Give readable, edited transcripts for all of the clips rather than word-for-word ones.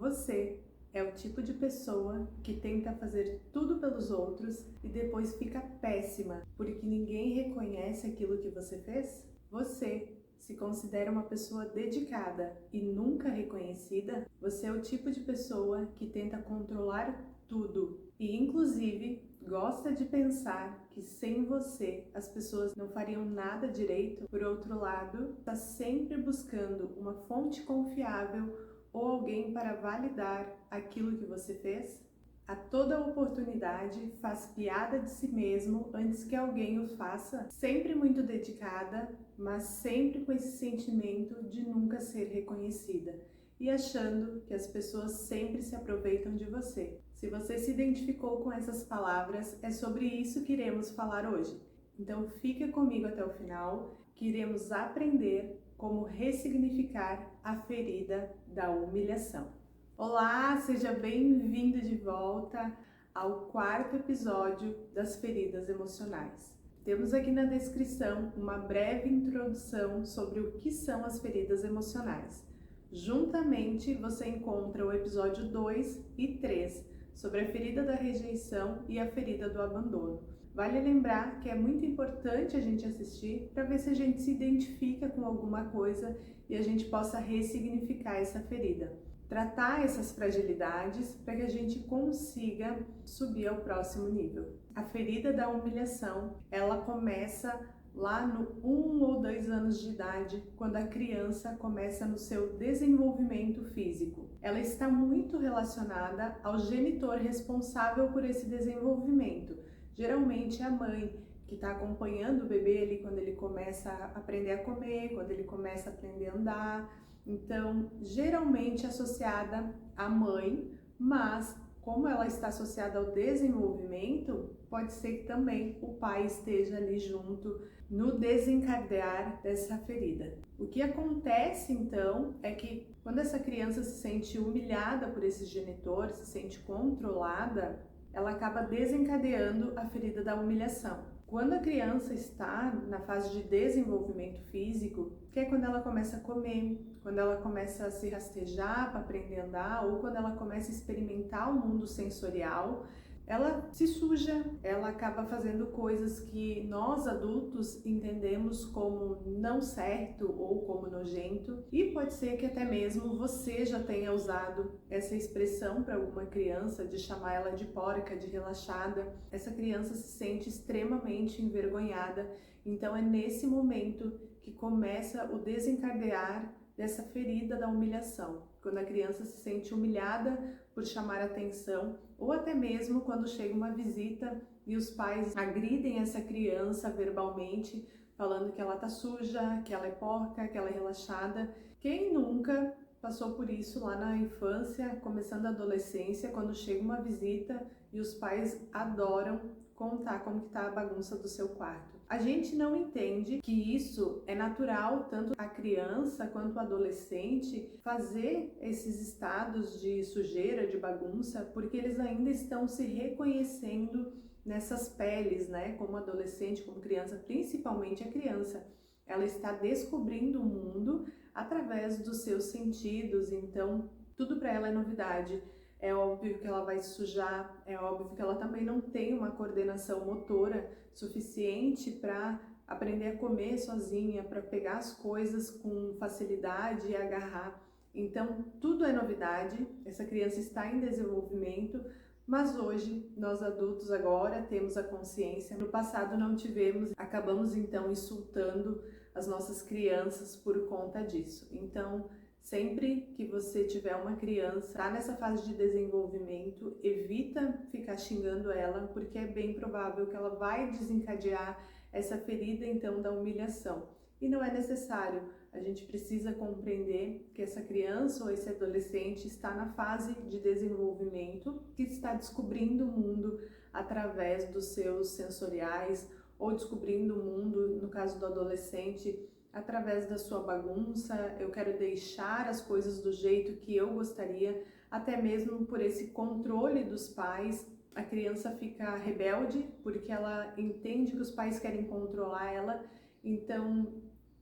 Você é o tipo de pessoa que tenta fazer tudo pelos outros e depois fica péssima porque ninguém reconhece aquilo que você fez? Você se considera uma pessoa dedicada e nunca reconhecida? Você é o tipo de pessoa que tenta controlar tudo e, inclusive, gosta de pensar que sem você as pessoas não fariam nada direito? Por outro lado, está sempre buscando uma fonte confiável ou alguém para validar aquilo que você fez? A toda oportunidade faz piada de si mesmo antes que alguém o faça, sempre muito dedicada, mas sempre com esse sentimento de nunca ser reconhecida e achando que as pessoas sempre se aproveitam de você. Se você se identificou com essas palavras, é sobre isso que iremos falar hoje. Então fica comigo até o final, que iremos aprender como ressignificar a ferida da humilhação. Olá, seja bem-vindo de volta ao 4º episódio das feridas emocionais. Temos aqui na descrição uma breve introdução sobre o que são as feridas emocionais. Juntamente, você encontra o episódio 2 e 3 sobre a ferida da rejeição e a ferida do abandono. Vale lembrar que é muito importante a gente assistir para ver se a gente se identifica com alguma coisa e a gente possa ressignificar essa ferida. Tratar essas fragilidades para que a gente consiga subir ao próximo nível. A ferida da humilhação, ela começa lá no 1 ou 2 anos de idade, quando a criança começa no seu desenvolvimento físico. Ela está muito relacionada ao genitor responsável por esse desenvolvimento. Geralmente é a mãe que está acompanhando o bebê ali quando ele começa a aprender a comer, quando ele começa a aprender a andar. Então, geralmente associada à mãe, mas como ela está associada ao desenvolvimento, pode ser que também o pai esteja ali junto no desencadear dessa ferida. O que acontece então é que quando essa criança se sente humilhada por esse genitor, se sente controlada, ela acaba desencadeando a ferida da humilhação. Quando a criança está na fase de desenvolvimento físico, que é quando ela começa a comer, quando ela começa a se rastejar para aprender a andar, ou quando ela começa a experimentar o mundo sensorial, ela se suja, ela acaba fazendo coisas que nós adultos entendemos como não certo ou como nojento, e pode ser que até mesmo você já tenha usado essa expressão para alguma criança, de chamar ela de porca, de relaxada. Essa criança se sente extremamente envergonhada, então é nesse momento que começa o desencadear dessa ferida da humilhação, quando a criança se sente humilhada por chamar atenção, ou até mesmo quando chega uma visita e os pais agridem essa criança verbalmente, falando que ela tá suja, que ela é porca, que ela é relaxada. Quem nunca passou por isso lá na infância, começando a adolescência, quando chega uma visita e os pais adoram contar como que tá a bagunça do seu quarto. A gente não entende que isso é natural, tanto a criança quanto o adolescente fazer esses estados de sujeira, de bagunça, porque eles ainda estão se reconhecendo nessas peles, né? Como adolescente, como criança, principalmente a criança. Ela está descobrindo o mundo através dos seus sentidos, então tudo para ela é novidade. É óbvio que ela vai se sujar, é óbvio que ela também não tem uma coordenação motora suficiente para aprender a comer sozinha, para pegar as coisas com facilidade e agarrar. Então, tudo é novidade, essa criança está em desenvolvimento, mas hoje, nós adultos agora temos a consciência. No passado não tivemos, acabamos então insultando as nossas crianças por conta disso. Então, sempre que você tiver uma criança, tá nessa fase de desenvolvimento, evita ficar xingando ela, porque é bem provável que ela vai desencadear essa ferida então da humilhação. E não é necessário, a gente precisa compreender que essa criança ou esse adolescente está na fase de desenvolvimento, que está descobrindo o mundo através dos seus sensoriais, ou descobrindo o mundo, no caso do adolescente, através da sua bagunça. Eu quero deixar as coisas do jeito que eu gostaria, até mesmo por esse controle dos pais. A criança fica rebelde porque ela entende que os pais querem controlar ela, então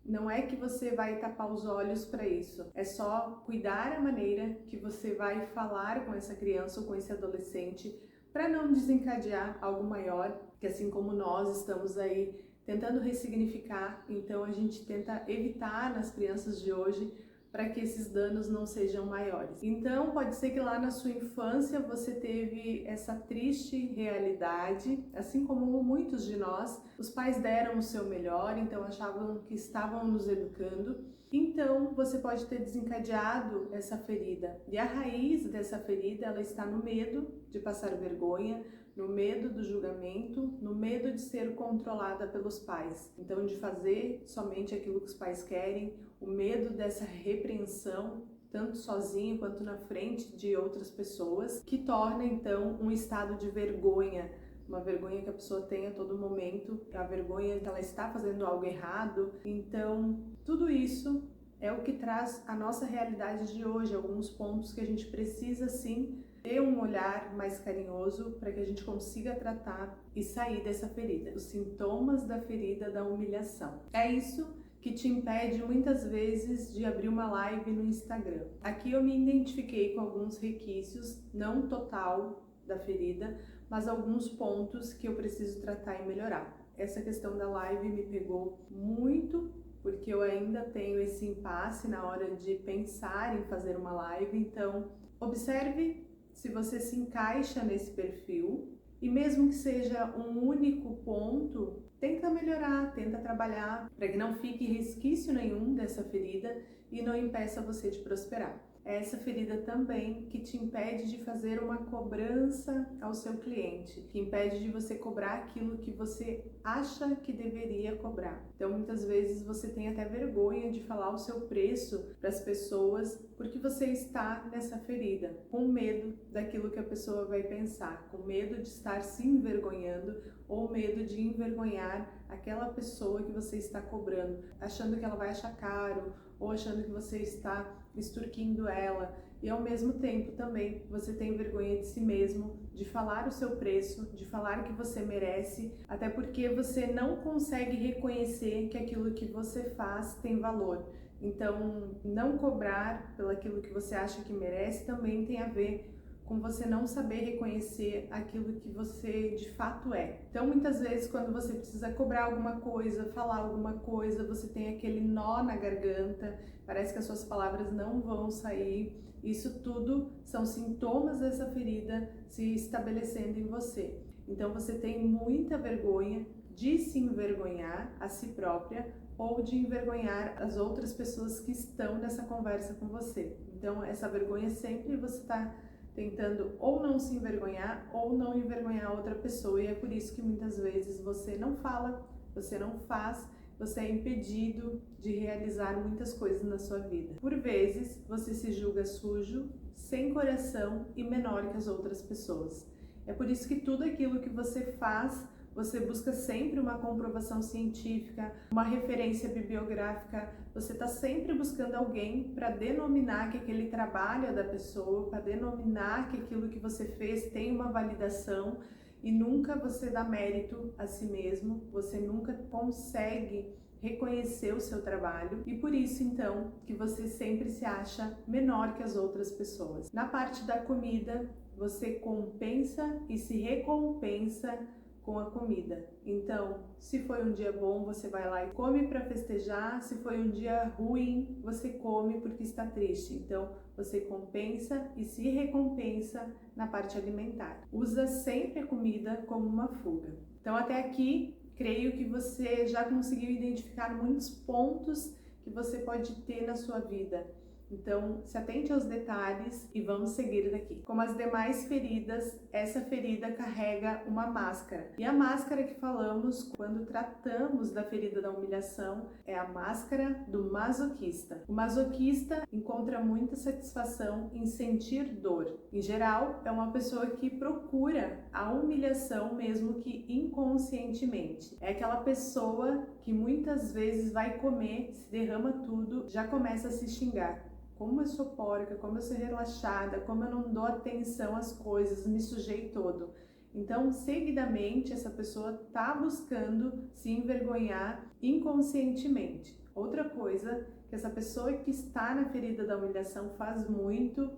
Não é que você vai tapar os olhos para isso, é só cuidar a maneira que você vai falar com essa criança ou com esse adolescente para não desencadear algo maior, que assim como nós estamos aí tentando ressignificar, então a gente tenta evitar nas crianças de hoje para que esses danos não sejam maiores. Então, pode ser que lá na sua infância você teve essa triste realidade, assim como muitos de nós, os pais deram o seu melhor, então achavam que estavam nos educando. Então, você pode ter desencadeado essa ferida. E a raiz dessa ferida, ela está no medo de passar vergonha, no medo do julgamento, no medo de ser controlada pelos pais. Então, de fazer somente aquilo que os pais querem, o medo dessa repreensão, tanto sozinho quanto na frente de outras pessoas, que torna então um estado de vergonha, uma vergonha que a pessoa tem a todo momento, a vergonha que ela está fazendo algo errado. Então, tudo isso é o que traz a nossa realidade de hoje, alguns pontos que a gente precisa sim ter um olhar mais carinhoso para que a gente consiga tratar e sair dessa ferida. Os sintomas da ferida da humilhação. É isso que te impede muitas vezes de abrir uma live no Instagram. Aqui eu me identifiquei com alguns requisitos, não total da ferida, mas alguns pontos que eu preciso tratar e melhorar. Essa questão da live me pegou muito, porque eu ainda tenho esse impasse na hora de pensar em fazer uma live, então observe se você se encaixa nesse perfil e mesmo que seja um único ponto, tenta melhorar, tenta trabalhar para que não fique resquício nenhum dessa ferida e não impeça você de prosperar. É essa ferida também que te impede de fazer uma cobrança ao seu cliente, que impede de você cobrar aquilo que você acha que deveria cobrar. Então, muitas vezes você tem até vergonha de falar o seu preço para as pessoas porque você está nessa ferida, com medo daquilo que a pessoa vai pensar, com medo de estar se envergonhando ou medo de envergonhar aquela pessoa que você está cobrando, achando que ela vai achar caro ou achando que você está extorquindo ela, e ao mesmo tempo também você tem vergonha de si mesmo, de falar o seu preço, de falar que você merece, até porque você não consegue reconhecer que aquilo que você faz tem valor. Então, não cobrar pelo aquilo que você acha que merece também tem a ver com você não saber reconhecer aquilo que você de fato é. Então, muitas vezes, quando você precisa cobrar alguma coisa, falar alguma coisa, você tem aquele nó na garganta, parece que as suas palavras não vão sair. Isso tudo são sintomas dessa ferida se estabelecendo em você. Então, você tem muita vergonha de se envergonhar a si própria ou de envergonhar as outras pessoas que estão nessa conversa com você. Então, essa vergonha sempre você está tentando ou não se envergonhar ou não envergonhar outra pessoa, e é por isso que muitas vezes você não fala, você não faz, você é impedido de realizar muitas coisas na sua vida. Por vezes, você se julga sujo, sem coração e menor que as outras pessoas. É por isso que tudo aquilo que você faz, você busca sempre uma comprovação científica, uma referência bibliográfica, você está sempre buscando alguém para denominar que aquele trabalho é da pessoa, para denominar que aquilo que você fez tem uma validação, e nunca você dá mérito a si mesmo, você nunca consegue reconhecer o seu trabalho, e por isso então que você sempre se acha menor que as outras pessoas. Na parte da comida, você compensa e se recompensa com a comida. Então, se foi um dia bom, você vai lá e come para festejar. Se foi um dia ruim, você come porque está triste. Então, você compensa e se recompensa na parte alimentar. Usa sempre a comida como uma fuga. Então, até aqui, creio que você já conseguiu identificar muitos pontos que você pode ter na sua vida. Então, se atente aos detalhes e vamos seguir daqui. Como as demais feridas, essa ferida carrega uma máscara. E a máscara que falamos quando tratamos da ferida da humilhação é a máscara do masoquista. O masoquista encontra muita satisfação em sentir dor. Em geral, é uma pessoa que procura a humilhação mesmo que inconscientemente. É aquela pessoa que muitas vezes vai comer, se derrama tudo, já começa a se xingar. Como eu sou porca, como eu sou relaxada, como eu não dou atenção às coisas, me sujei todo. Então, seguidamente, essa pessoa está buscando se envergonhar inconscientemente. Outra coisa que essa pessoa que está na ferida da humilhação faz muito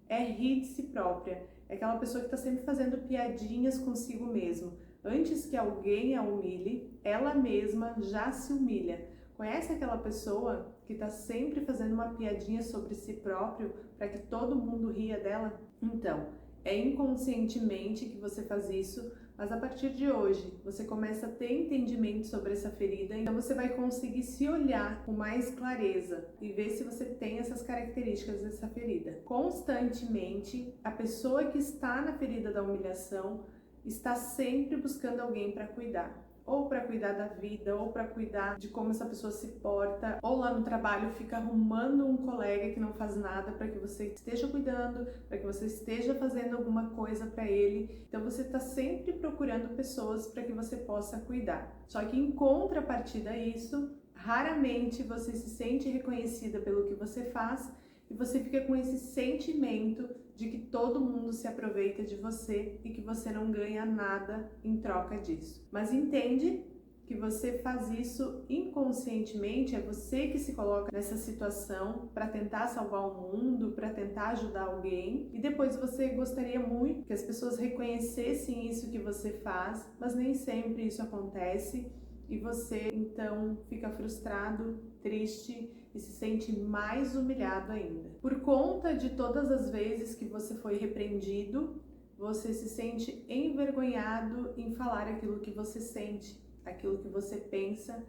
é rir de si própria. É aquela pessoa que está sempre fazendo piadinhas consigo mesmo. Antes que alguém a humilhe, ela mesma já se humilha. Conhece aquela pessoa que está sempre fazendo uma piadinha sobre si próprio para que todo mundo ria dela? Então, é inconscientemente que você faz isso, mas a partir de hoje você começa a ter entendimento sobre essa ferida, então você vai conseguir se olhar com mais clareza e ver se você tem essas características dessa ferida. Constantemente, a pessoa que está na ferida da humilhação está sempre buscando alguém para cuidar. Ou para cuidar da vida, ou para cuidar de como essa pessoa se porta, ou lá no trabalho fica arrumando um colega que não faz nada para que você esteja cuidando, para que você esteja fazendo alguma coisa para ele. Então você está sempre procurando pessoas para que você possa cuidar. Só que em contrapartida a isso, raramente você se sente reconhecida pelo que você faz e você fica com esse sentimento de que todo mundo se aproveita de você e que você não ganha nada em troca disso. Mas entende que você faz isso inconscientemente, é você que se coloca nessa situação para tentar salvar o mundo, para tentar ajudar alguém, e depois você gostaria muito que as pessoas reconhecessem isso que você faz, mas nem sempre isso acontece. E você então fica frustrado, triste e se sente mais humilhado ainda. Por conta de todas as vezes que você foi repreendido, você se sente envergonhado em falar aquilo que você sente, aquilo que você pensa,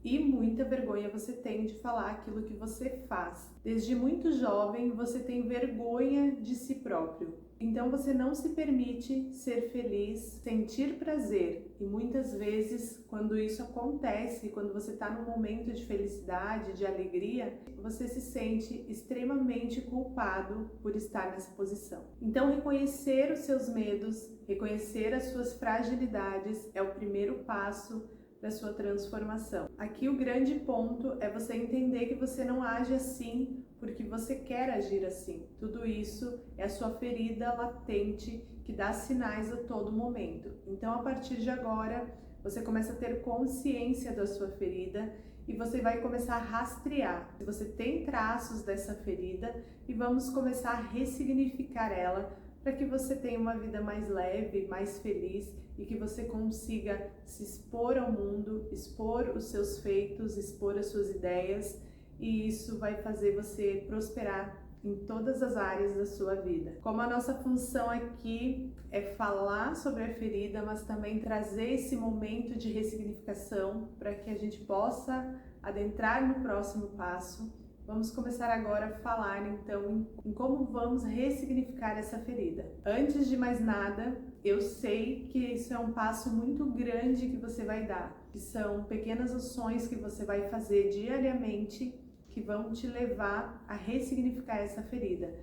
e muita vergonha você tem de falar aquilo que você faz. Desde muito jovem você tem vergonha de si próprio. Então você não se permite ser feliz, sentir prazer. E muitas vezes, quando isso acontece, quando você está num momento de felicidade, de alegria, você se sente extremamente culpado por estar nessa posição. Então reconhecer os seus medos, reconhecer as suas fragilidades é o primeiro passo da sua transformação. Aqui o grande ponto é você entender que você não age assim porque você quer agir assim. Tudo isso é a sua ferida latente que dá sinais a todo momento. Então, a partir de agora, você começa a ter consciência da sua ferida e você vai começar a rastrear se você tem traços dessa ferida e vamos começar a ressignificar ela para que você tenha uma vida mais leve, mais feliz e que você consiga se expor ao mundo, expor os seus feitos, expor as suas ideias, e isso vai fazer você prosperar em todas as áreas da sua vida. Como a nossa função aqui é falar sobre a ferida, mas também trazer esse momento de ressignificação para que a gente possa adentrar no próximo passo, vamos começar agora a falar então em como vamos ressignificar essa ferida. Antes de mais nada, eu sei que isso é um passo muito grande que você vai dar, que são pequenas ações que você vai fazer diariamente que vão te levar a ressignificar essa ferida.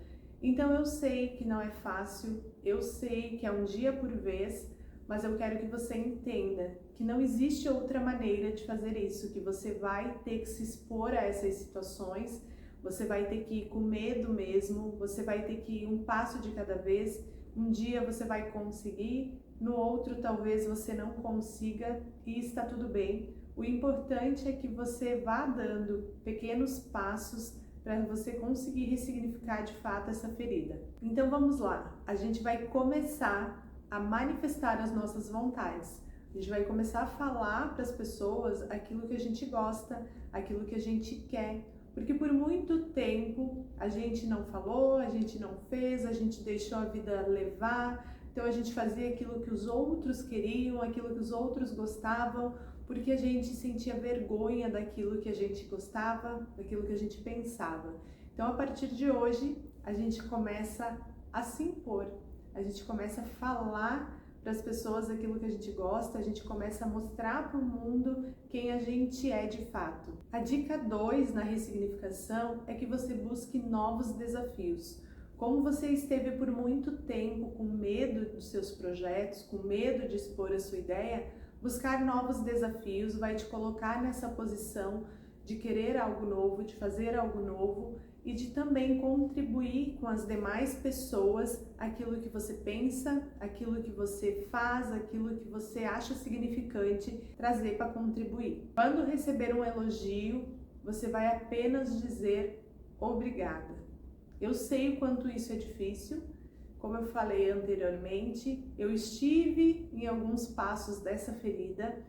Então eu sei que não é fácil, eu sei que é um dia por vez, mas eu quero que você entenda que não existe outra maneira de fazer isso, que você vai ter que se expor a essas situações, você vai ter que ir com medo mesmo, você vai ter que ir um passo de cada vez. Um dia você vai conseguir, no outro talvez você não consiga e está tudo bem. O importante é que você vá dando pequenos passos para você conseguir ressignificar de fato essa ferida. Então vamos lá, a gente vai começar a manifestar as nossas vontades. A gente vai começar a falar para as pessoas aquilo que a gente gosta, aquilo que a gente quer, porque por muito tempo a gente não falou, a gente não fez, a gente deixou a vida levar, então a gente fazia aquilo que os outros queriam, aquilo que os outros gostavam, porque a gente sentia vergonha daquilo que a gente gostava, daquilo que a gente pensava. Então a partir de hoje a gente começa a se impor, a gente começa a falar para as pessoas aquilo que a gente gosta, a gente começa a mostrar para o mundo quem a gente é de fato. A dica 2 na ressignificação é que você busque novos desafios. Como você esteve por muito tempo com medo dos seus projetos, com medo de expor a sua ideia, buscar novos desafios vai te colocar nessa posição de querer algo novo, de fazer algo novo e de também contribuir com as demais pessoas aquilo que você pensa, aquilo que você faz, aquilo que você acha significante trazer para contribuir. Quando receber um elogio, você vai apenas dizer obrigada. Eu sei o quanto isso é difícil. Como eu falei anteriormente, eu estive em alguns passos dessa ferida,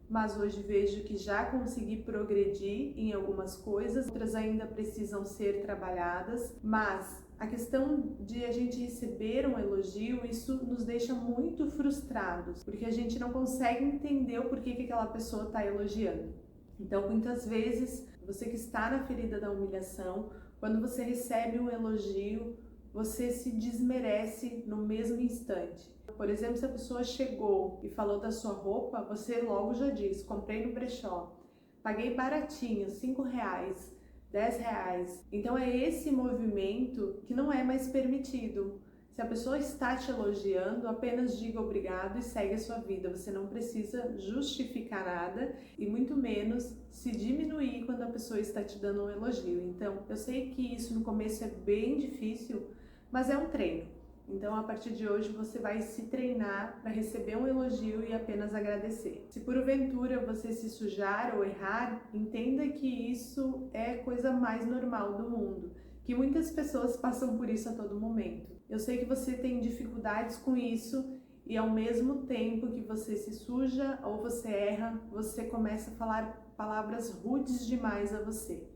mas hoje vejo que já consegui progredir em algumas coisas, outras ainda precisam ser trabalhadas, mas a questão de a gente receber um elogio, isso nos deixa muito frustrados, porque a gente não consegue entender o porquê que aquela pessoa está elogiando. Então, muitas vezes, você que está na ferida da humilhação, quando você recebe um elogio, você se desmerece no mesmo instante. Por exemplo, se a pessoa chegou e falou da sua roupa, você logo já diz, comprei no brechó, paguei baratinho, R$5, R$10. Então é esse movimento que não é mais permitido. Se a pessoa está te elogiando, apenas diga obrigado e segue a sua vida. Você não precisa justificar nada e muito menos se diminuir quando a pessoa está te dando um elogio. Então, eu sei que isso no começo é bem difícil, mas é um treino. Então, a partir de hoje, você vai se treinar para receber um elogio e apenas agradecer. Se porventura você se sujar ou errar, entenda que isso é a coisa mais normal do mundo, que muitas pessoas passam por isso a todo momento. Eu sei que você tem dificuldades com isso e ao mesmo tempo que você se suja ou você erra, você começa a falar palavras rudes demais a você.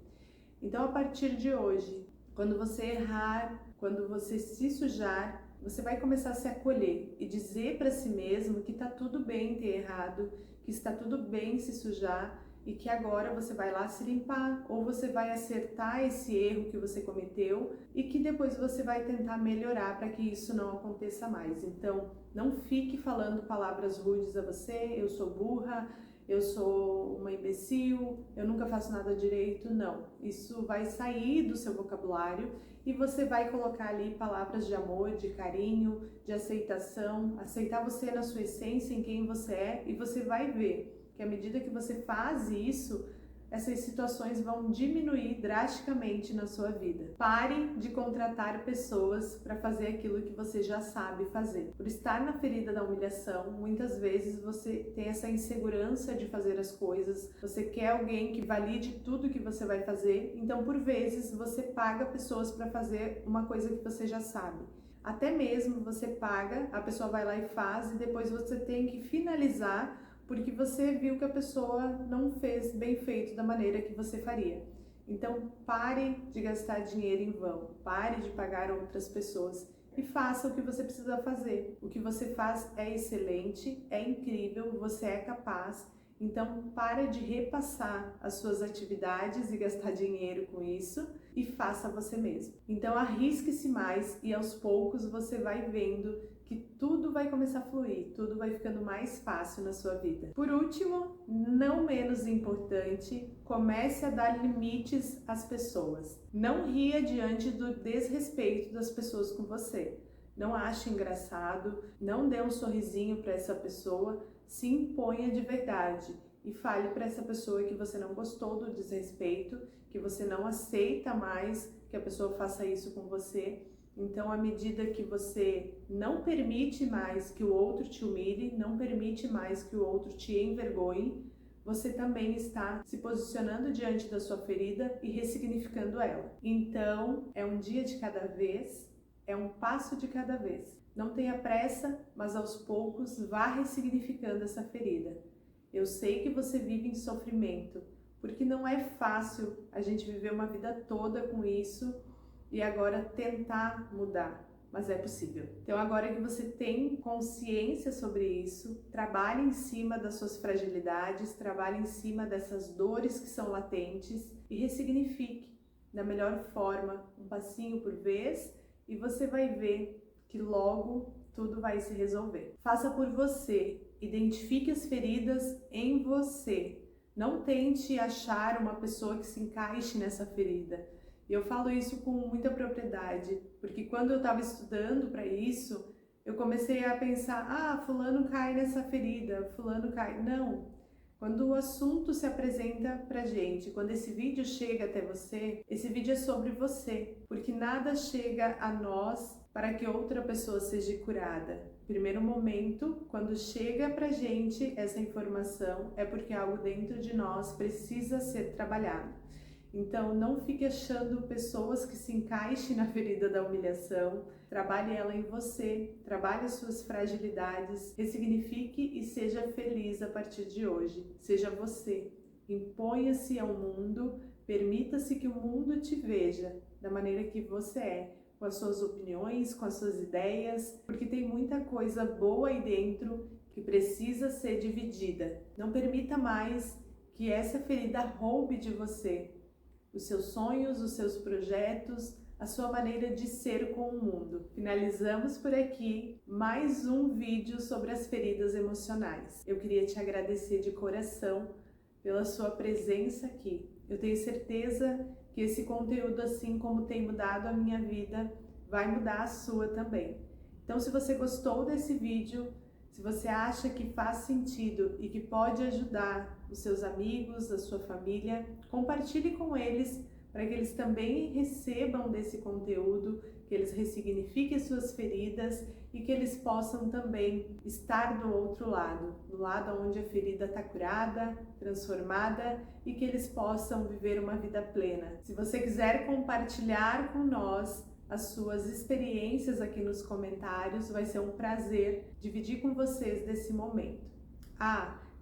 Então, a partir de hoje, quando você errar, quando você se sujar, você vai começar a se acolher e dizer para si mesmo que está tudo bem ter errado, que está tudo bem se sujar e que agora você vai lá se limpar ou você vai acertar esse erro que você cometeu e que depois você vai tentar melhorar para que isso não aconteça mais. Então, não fique falando palavras rudes a você, eu sou burra, eu sou uma imbecil, eu nunca faço nada direito. Não, isso vai sair do seu vocabulário e você vai colocar ali palavras de amor, de carinho, de aceitação, aceitar você na sua essência, em quem você é, e você vai ver que à medida que você faz isso, essas situações vão diminuir drasticamente na sua vida. Pare de contratar pessoas para fazer aquilo que você já sabe fazer. Por estar na ferida da humilhação, muitas vezes você tem essa insegurança de fazer as coisas, você quer alguém que valide tudo que você vai fazer, então por vezes você paga pessoas para fazer uma coisa que você já sabe. Até mesmo você paga, a pessoa vai lá e faz e depois você tem que finalizar porque você viu que a pessoa não fez bem feito da maneira que você faria. Então, pare de gastar dinheiro em vão, pare de pagar outras pessoas e faça o que você precisa fazer. O que você faz é excelente, é incrível, você é capaz. Então, pare de repassar as suas atividades e gastar dinheiro com isso e faça você mesmo. Então, arrisque-se mais e aos poucos você vai vendo que tudo vai começar a fluir, tudo vai ficando mais fácil na sua vida. Por último, não menos importante, comece a dar limites às pessoas. Não ria diante do desrespeito das pessoas com você. Não ache engraçado, não dê um sorrisinho para essa pessoa, se imponha de verdade e fale para essa pessoa que você não gostou do desrespeito, que você não aceita mais que a pessoa faça isso com você. Então, à medida que você não permite mais que o outro te humilhe, não permite mais que o outro te envergonhe, você também está se posicionando diante da sua ferida e ressignificando ela. Então, é um dia de cada vez, é um passo de cada vez. Não tenha pressa, mas aos poucos vá ressignificando essa ferida. Eu sei que você vive em sofrimento, porque não é fácil a gente viver uma vida toda com isso, e agora tentar mudar, mas é possível. Então agora que você tem consciência sobre isso, trabalhe em cima das suas fragilidades, trabalhe em cima dessas dores que são latentes e ressignifique da melhor forma, um passinho por vez, e você vai ver que logo tudo vai se resolver. Faça por você, identifique as feridas em você. Não tente achar uma pessoa que se encaixe nessa ferida. E eu falo isso com muita propriedade, porque quando eu estava estudando para isso, eu comecei a pensar, fulano cai nessa ferida, fulano cai. Não, quando o assunto se apresenta pra gente, quando esse vídeo chega até você, esse vídeo é sobre você, porque nada chega a nós para que outra pessoa seja curada. Primeiro momento, quando chega pra gente essa informação, é porque algo dentro de nós precisa ser trabalhado. Então, não fique achando pessoas que se encaixem na ferida da humilhação. Trabalhe ela em você, trabalhe as suas fragilidades, ressignifique e seja feliz a partir de hoje. Seja você. Imponha-se ao mundo, permita-se que o mundo te veja da maneira que você é, com as suas opiniões, com as suas ideias, porque tem muita coisa boa aí dentro que precisa ser dividida. Não permita mais que essa ferida roube de você os seus sonhos, os seus projetos, a sua maneira de ser com o mundo. Finalizamos por aqui mais um vídeo sobre as feridas emocionais. Eu queria te agradecer de coração pela sua presença aqui. Eu tenho certeza que esse conteúdo, assim como tem mudado a minha vida, vai mudar a sua também. Então, se você gostou desse vídeo, se você acha que faz sentido e que pode ajudar os seus amigos, a sua família, compartilhe com eles para que eles também recebam desse conteúdo, que eles ressignifiquem suas feridas e que eles possam também estar do outro lado, do lado onde a ferida está curada, transformada e que eles possam viver uma vida plena. Se você quiser compartilhar com nós as suas experiências aqui nos comentários, vai ser um prazer dividir com vocês desse momento.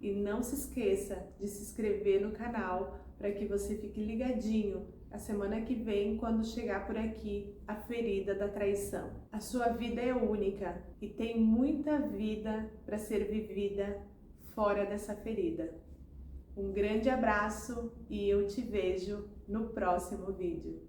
E não se esqueça de se inscrever no canal para que você fique ligadinho a semana que vem, quando chegar por aqui a ferida da traição. A sua vida é única e tem muita vida para ser vivida fora dessa ferida. Um grande abraço e eu te vejo no próximo vídeo.